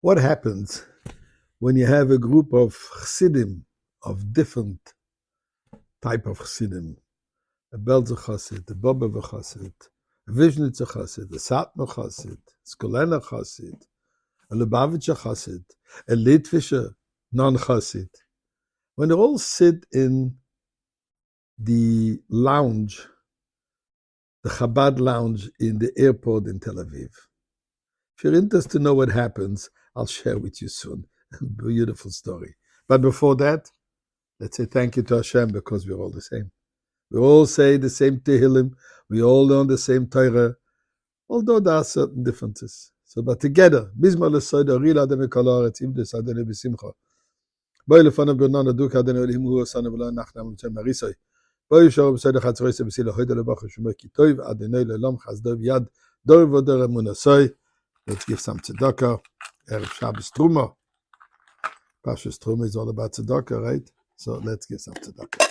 What happens when you have a group of chassidim, of different type of chassidim? A Belzer chassid, a Bobover chassid, a Vishnitzer chassid, a Satmar chassid, a Skolena chassid, a Lubavitcher chassid, a Litvischer non-chassid. When they all sit in the lounge, the Chabad lounge in the airport in Tel Aviv. If you're interested to know what happens, I'll share with you soon. A beautiful story. But before that, let's say thank you to Hashem because we're all the same. We all say the same Tehillim. We all learn the same Torah, although there are certain differences. So, but together, Bizma l'soida, Rila Adonai kol haaretz, Imdes Adonai b'simcha. Boi lefanav b'nana duk Adonai Elohim hu osana v'lo nachnam v'tzem marisai. Boi yisharu b'soida chatzroise b'sila hoida lebach v'shumah ki toiv Adonai le'olam chazdov yad dor v'dor emunasai. Let's give some tzedakah. Erev Shabbos Truma. Pashas Truma is all about tzedakah, right? So let's give some tzedakah.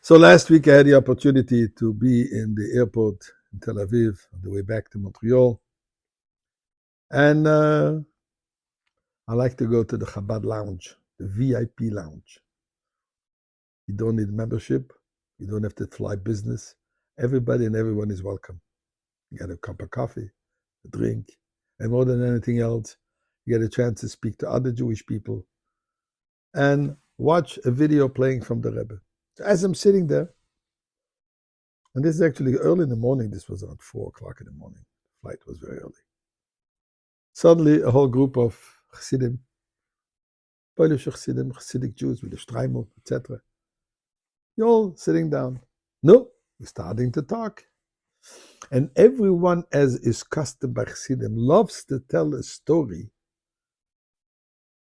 So last week I had the opportunity to be in the airport in Tel Aviv on the way back to Montreal. And I like to go to the Chabad lounge, the VIP lounge. You don't need membership. You don't have to fly business. Everybody and everyone is welcome. You get a cup of coffee, a drink, and more than anything else, you get a chance to speak to other Jewish people and watch a video playing from the Rebbe. So as I'm sitting there, and this is actually early in the morning, this was around 4 o'clock in the morning. The flight was very early. Suddenly, a whole group of Chassidim, Polish Chassidim, Chassidic Jews with a Streimel, etc. You're all sitting down. No, we're starting to talk. And everyone, as is custom by Chassidim, loves to tell a story,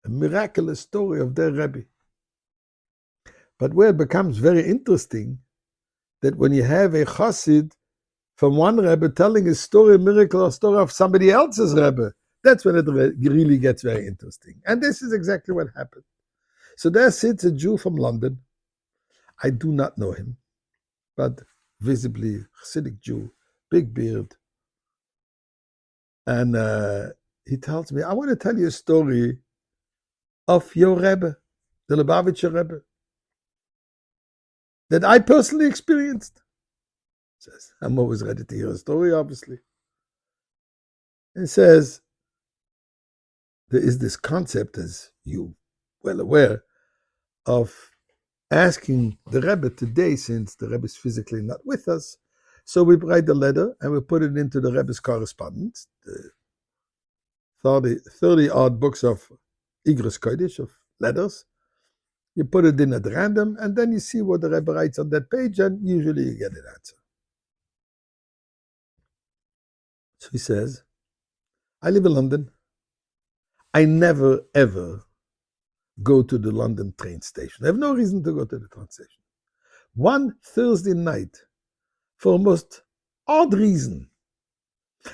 a miraculous story of their Rebbe. But where it becomes very interesting, that when you have a Chassid from one Rebbe telling a story, a miracle, a story of somebody else's Rebbe, that's when it really gets very interesting. And this is exactly what happened. So there sits a Jew from London. I do not know him, but visibly Hasidic Jew, big beard. And he tells me, I want to tell you a story of your Rebbe, the Lubavitcher Rebbe, that I personally experienced. Says, I'm always ready to hear a story, obviously. And says, there is this concept, as you well aware, of asking the Rebbe today, since the Rebbe is physically not with us, so we write the letter and we put it into the Rebbe's correspondence, the 30-odd books of Igros Kodesh, of letters. You put it in at random, and then you see what the Rebbe writes on that page, and usually you get an answer. So he says, I live in London. I never, ever go to the London train station. I have no reason to go to the train station. One Thursday night, for a most odd reason,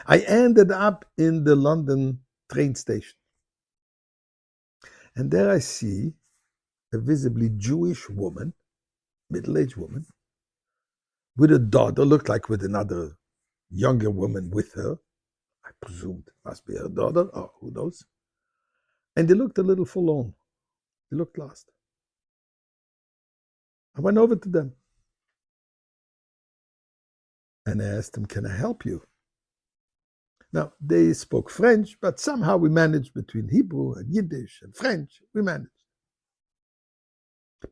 I ended up in the London train station. And there I see a visibly Jewish woman, middle-aged woman, with a daughter, looked like with another younger woman with her. I presumed must be her daughter, or who knows. And they looked a little forlorn. They looked lost. I went over to them and I asked them, can I help you? Now, they spoke French, but somehow we managed between Hebrew and Yiddish and French, we managed.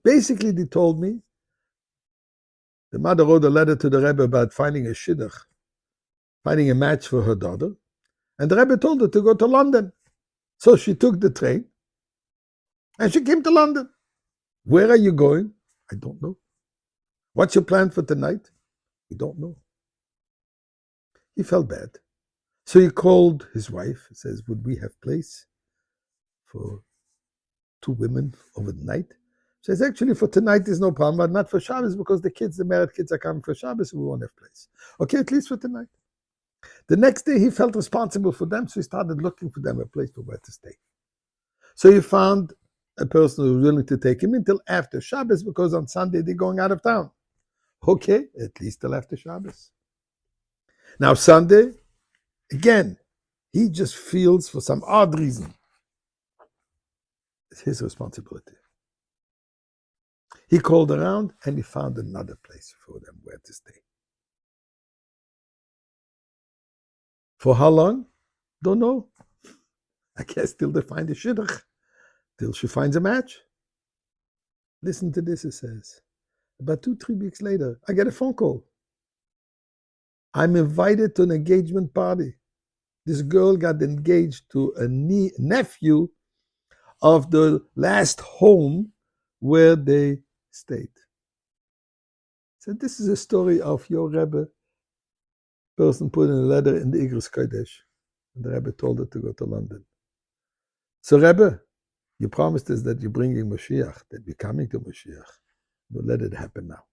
Basically, they told me, the mother wrote a letter to the Rebbe about finding a shidduch, finding a match for her daughter, and the Rebbe told her to go to London. So she took the train, and she came to London. Where are you going? I don't know. What's your plan for tonight? We don't know. He felt bad. So he called his wife, says, would we have place for 2 women over the night? She says, actually, for tonight there's no problem, but not for Shabbos, because the married kids are coming for Shabbos, and we won't have place. Okay, at least for tonight. The next day he felt responsible for them, so he started looking for them a place for where to stay. So he found a person who was willing to take him until after Shabbos, because on Sunday they're going out of town. Okay, at least till after Shabbos. Now Sunday, again, he just feels for some odd reason it's his responsibility. He called around and he found another place for them where to stay. For how long? Don't know. I guess till they find a shidduch, till she finds a match. Listen to this, it says. About 2-3 weeks later, I get a phone call. I'm invited to an engagement party. This girl got engaged to a nephew of the last home where they stayed. So this is a story of your Rebbe. Person put in a letter in the Igros Kodesh. And the Rebbe told her to go to London. So Rebbe, you promised us that you're bringing Mashiach, that you're coming to Mashiach. Don't let it happen now.